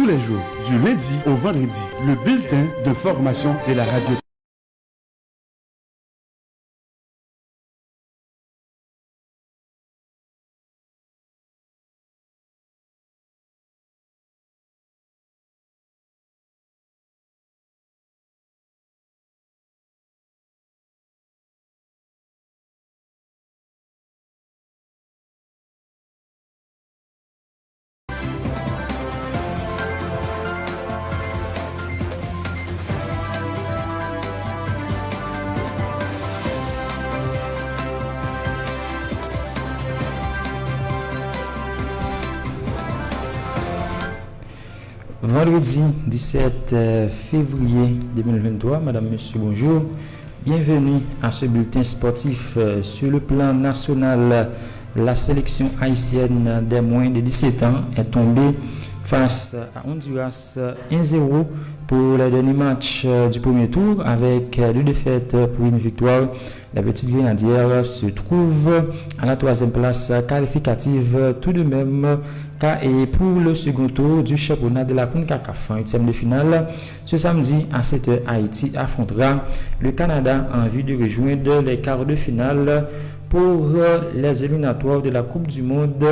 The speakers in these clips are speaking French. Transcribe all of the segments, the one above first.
les jours, du lundi au vendredi, le bulletin d'information de la radio. Vendredi 17 février 2023, Madame, Monsieur, bonjour. Bienvenue à ce bulletin sportif. Sur le plan national, la sélection haïtienne des moins de 17 ans est tombée face à Honduras 1-0 pour le dernier match du premier tour avec 2 défaites pour une victoire. La petite grenadière se trouve à la 3e place qualificative tout de même et pour le second tour du championnat de la CONCACAF. En 8e de finale, ce samedi à 7h, Haïti affrontera le Canada en vue de rejoindre les quarts de finale pour les éliminatoires de la Coupe du Monde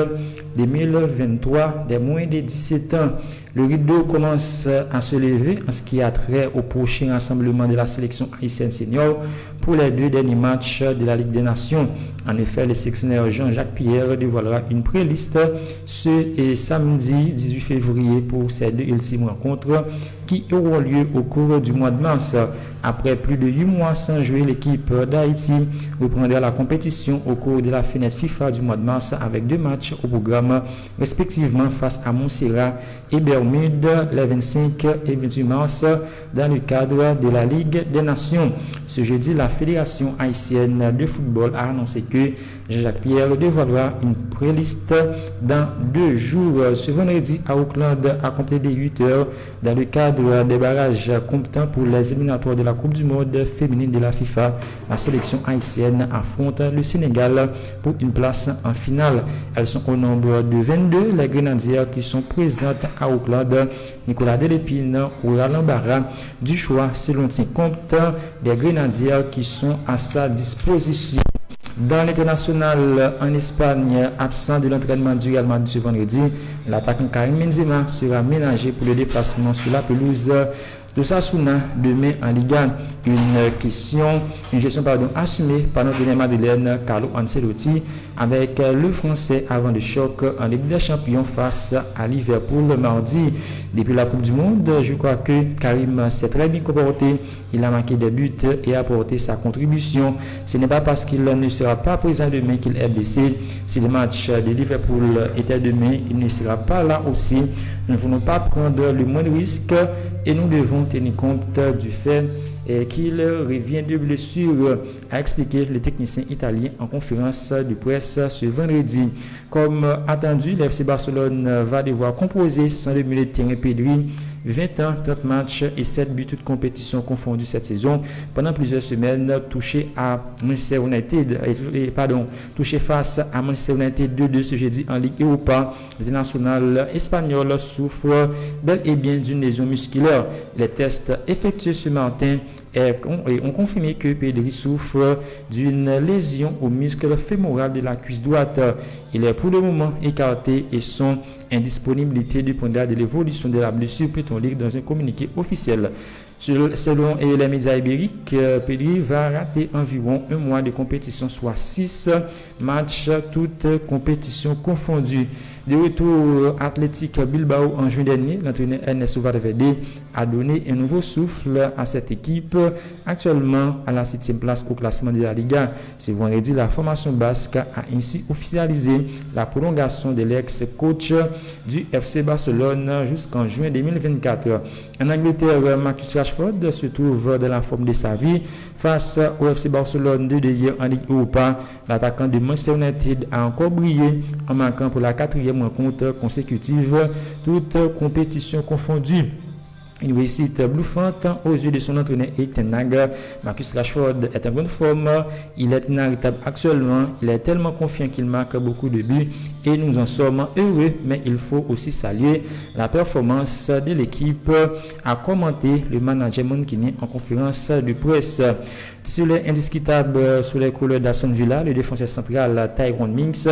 2023 des moins de 17 ans. Le rideau commence à se lever en ce qui a trait au prochain rassemblement de la sélection haïtienne senior pour les 2 derniers matchs de la Ligue des Nations. En effet, le sélectionneur Jean-Jacques Pierre dévoilera une pré-liste ce samedi 18 février pour ces 2 ultimes rencontres qui auront lieu au cours du mois de mars. Après plus de 8 mois sans jouer, l'équipe d'Haïti reprendra la compétition au cours de la fenêtre FIFA du mois de mars avec 2 matchs au programme respectivement face à Montserrat et Bermude les 25 et 28 mars dans le cadre de la Ligue des Nations. Ce jeudi, la Fédération haïtienne de football a annoncé que Jean-Jacques Pierre dévoilera une pré-liste dans 2 jours. Ce vendredi à Auckland, à compter des 8 heures, dans le cadre des barrages comptants pour les éliminatoires de la Coupe du Monde féminine de la FIFA, la sélection haïtienne affronte le Sénégal pour une place en finale. Elles sont au nombre de 22, les grenadières qui sont présentes à Auckland. Nicolas Delépine aura l'embarras du choix selon ses comptes des grenadières qui sont à sa disposition. Dans l'international, en Espagne, absent de l'entraînement du Real Madrid ce vendredi, l'attaquant Karim Benzema sera ménagé pour le déplacement sur la pelouse d'Osasuna demain en Liga. Une gestion assumée par notre entraîneur madrilène Carlo Ancelotti avec le Français avant le choc en Ligue des Champions face à Liverpool mardi. Depuis la Coupe du Monde, je crois que Karim s'est très bien comporté. Il a marqué des buts et a apporté sa contribution. Ce n'est pas parce qu'il ne sera pas présent demain qu'il est blessé. Si le match de Liverpool était demain, il ne sera pas là aussi. Nous ne voulons pas prendre le moindre risque et nous devons tenir compte du fait qu'il revient de blessure, a expliqué le technicien italien en conférence de presse ce vendredi. Comme attendu, l'FC Barcelone va devoir composer sans le milieu de terrain Pedri. 20 ans, 30 matchs et 7 buts toutes compétitions confondues cette saison. Pendant plusieurs semaines, touché face à Manchester United 2-2 ce jeudi en Ligue Europa. L'international espagnol souffre bel et bien d'une lésion musculaire. Les tests effectués ce matin ont confirmé que Pedri souffre d'une lésion au muscle fémoral de la cuisse droite. Il est pour le moment écarté et son indisponibilité dépendra de l'évolution de la blessure, peut-on lire dans un communiqué officiel. Selon les médias ibériques, Pedri va rater environ 1 mois de compétition, soit 6 matchs, toutes compétitions confondues. De retour Athletic Bilbao en juin dernier, l'entraîneur Ernesto Valverde a donné un nouveau souffle à cette équipe, actuellement à la 7e place au classement de la Liga. Ce vendredi, la formation basque a ainsi officialisé la prolongation de l'ex-coach du FC Barcelone jusqu'en juin 2024. En Angleterre, Marcus Rashford se trouve dans la forme de sa vie face au FC Barcelone de hier en Ligue Europa. L'attaquant de Manchester United a encore brillé en marquant pour la 4e rencontre consécutive, toutes compétitions confondues. Une réussite bluffante aux yeux de son entraîneur Erik ten Hag. Marcus Rashford est en bonne forme, il est inarrêtable actuellement, il est tellement confiant qu'il marque beaucoup de buts et nous en sommes heureux, mais il faut aussi saluer la performance de l'équipe, a commenté le manager Mankini en conférence de presse. Titulaire indiscutable sous les couleurs d'Aston Villa, le défenseur central Tyrone Mings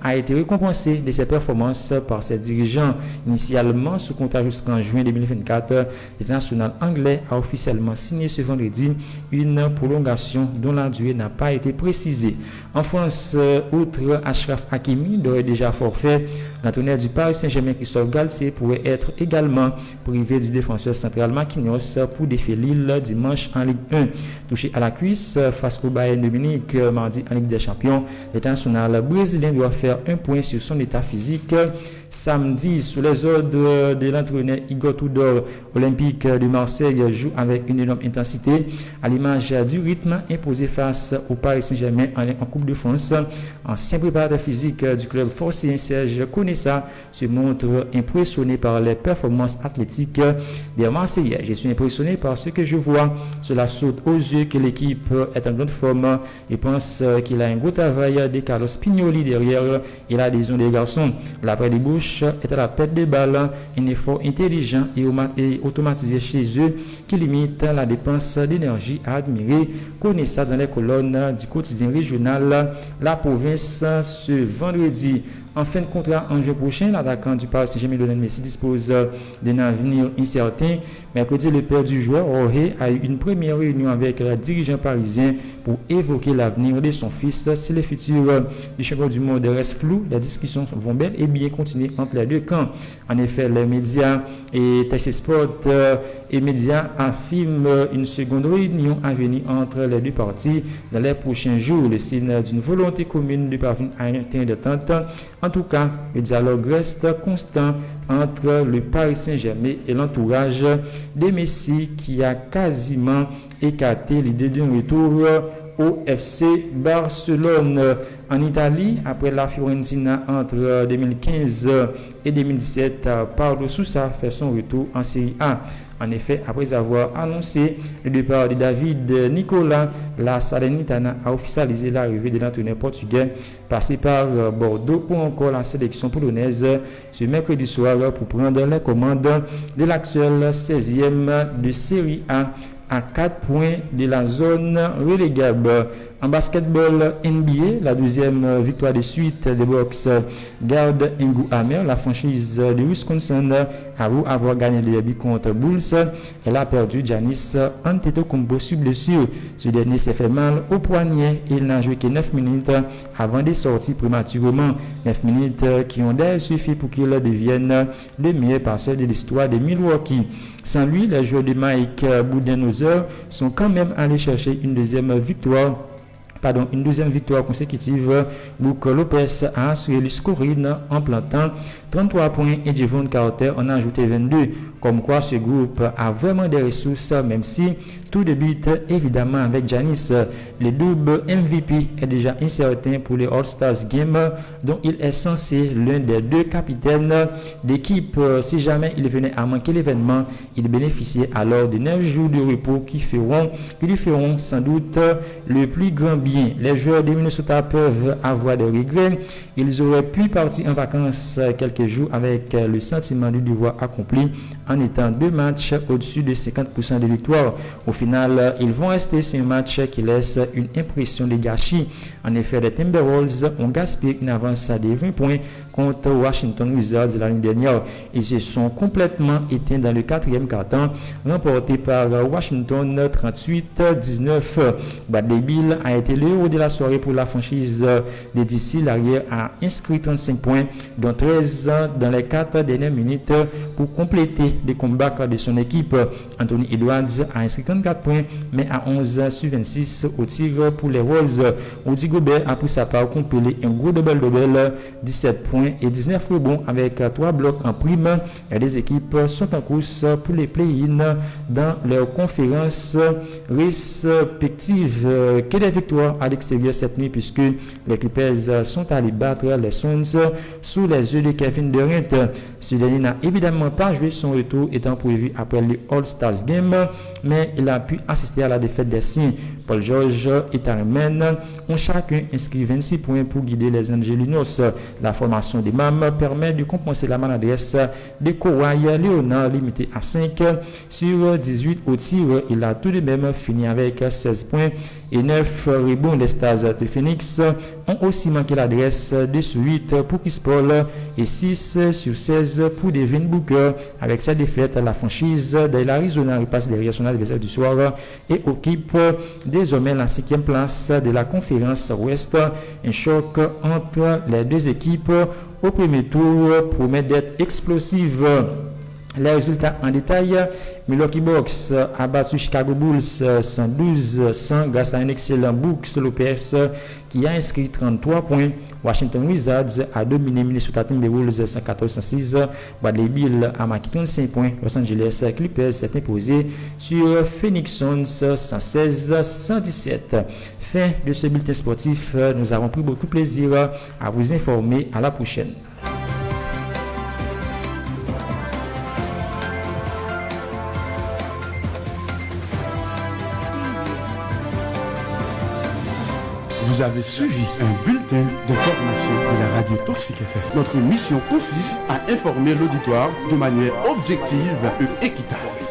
a été récompensé de ses performances par ses dirigeants. Initialement sous contrat jusqu'en juin 2024, l'international anglais a officiellement signé ce vendredi une prolongation dont la durée n'a pas été précisée. En France, outre Achraf Hakimi, d'ores et déjà forfait, l'entraîneur du Paris Saint-Germain Christophe Galtier pourrait être également privé du défenseur central Marquinhos pour défier Lille dimanche en Ligue 1. Touché à la cuisse face au Bayern de Munich mardi en Ligue des Champions, l'international brésilien doit faire un point sur son état physique. Samedi, sous les ordres de l'entraîneur Igor Tudor, Olympique de Marseille joue avec une énorme intensité à l'image du rythme imposé face au Paris Saint-Germain en Coupe de France. Ancien préparateur physique du club forcé Serge Konessa se montre impressionné par les performances athlétiques des Marseillais. Je suis impressionné par ce que je vois. Cela saute aux yeux que l'équipe est en grande forme. Je pense qu'il a un gros travail de Carlos Pignoli derrière et l'adhésion des garçons. La vraie débouche est à la perte de balle, un effort intelligent et automatisé chez eux qui limite la dépense d'énergie à admirer. Konessa dans les colonnes du quotidien régional La Province ce vendredi. En fin de contrat en juin prochain, l'attaquant du Paris Saint-Germain Lionel Messi dispose d'un avenir incertain. Mercredi, le père du joueur Jorge a eu une première réunion avec le dirigeant parisien pour évoquer l'avenir de son fils. Si le futur du champion du monde reste flou, les discussions vont bel et bien continuer entre les deux camps. En effet, les médias et TC Sport et médias affirment une seconde réunion à venir entre les deux parties dans les prochains jours, le signe d'une volonté commune de parvenir à un terrain d'entente. En tout cas, le dialogue reste constant entre le Paris Saint-Germain et l'entourage de Messi qui a quasiment écarté l'idée d'un retour au FC Barcelone. En Italie, après la Fiorentina entre 2015 et 2017, Paulo Sousa fait son retour en Série A. En effet, après avoir annoncé le départ de David Nicola, la Salernitana a officialisé l'arrivée de l'entraîneur portugais passé par Bordeaux ou encore la sélection polonaise ce mercredi soir pour prendre les commandes de l'actuel 16e de Série A à 4 points de la zone relégable. En basketball NBA, la deuxième victoire de suite des Bucks garde un goût amer. La franchise de Wisconsin avoue avoir gagné le derby contre Bulls. Elle a perdu Giannis Antetokounmpo sur blessure. Ce dernier s'est fait mal au poignet et il n'a joué que 9 minutes avant de sortir prématurément. 9 minutes qui ont d'ailleurs suffi pour qu'il devienne le meilleur passeur de l'histoire de Milwaukee. Sans lui, les joueurs de Mike Budenholzer sont quand même allés chercher une deuxième victoire consécutive. Brook Lopez a assuré le scoring en plantant 33 points et Javon Carter en a ajouté 22. Comme quoi ce groupe a vraiment des ressources, même si tout débute évidemment avec Giannis. Le double MVP est déjà incertain pour les All-Stars Games, dont il est censé l'un des deux capitaines d'équipe. Si jamais il venait à manquer l'événement, il bénéficiait alors de 9 jours de repos qui lui feront sans doute le plus grand bien. Les joueurs de Minnesota peuvent avoir des regrets. Ils auraient pu partir en vacances quelques jours avec le sentiment du devoir accompli en étant 2 matchs au-dessus de 50% de victoires. Au final, ils vont rester sur un match qui laisse une impression de gâchis. En effet, les Timberwolves ont gaspillé une avance de 20 points contre Washington Wizards l'année dernière. Ils se sont complètement éteints dans le 4e quart-temps, remporté par Washington 38-19. Bradley Beal a été le héros de la soirée pour la franchise des DC. L'arrière a inscrit 35 points, dont 13 dans les 4 dernières minutes pour compléter les combats de son équipe. Anthony Edwards a inscrit 34 points, mais à 11 sur 26 au tir pour les Wolves. Rudy Gobert a pour sa part compilé un gros double-double, 17 points points et 19 rebonds avec 3 blocs en prime. Les équipes sont en course pour les play-in dans leurs conférences respectives. Que des victoires à l'extérieur cette nuit puisque les Clippers sont allés battre les Suns sous les yeux de Kevin Durant. Ce dernier n'a évidemment pas joué, son retour étant prévu après le All-Stars Game, mais il a pu assister à la défaite des Saints. Paul George et Tarmen ont chacun inscrit 26 points pour guider les Angelinos. La formation des MAM permet de compenser la maladresse de Kawhi Leonard limité à 5 sur 18 au tir. Il a tout de même fini avec 16 points et 9 rebonds. Les Stars de Phoenix ont aussi manqué l'adresse de 8 pour Chris Paul et 6 sur 16 pour Devin Booker. Avec cette défaite, la franchise de l'Arizona repasse derrière son adversaire du soir et occupe désormais la 5e place de la conférence Ouest. Un choc entre les deux équipes au premier tour promet d'être explosif. Les résultats en détail: Milwaukee Bucks a battu Chicago Bulls 112-100 grâce à un excellent Brooks Lopez qui a inscrit 33 points. Washington Wizards a dominé Minnesota Timberwolves 114-106. Bradley Beal a marqué 35 points. Los Angeles Clippers s'est imposé sur Phoenix Suns 116-117. Fin de ce bulletin sportif. Nous avons pris beaucoup de plaisir à vous informer. À la prochaine. Vous avez suivi un bulletin d'information de la radio Toxic FM. Notre mission consiste à informer l'auditoire de manière objective et équitable.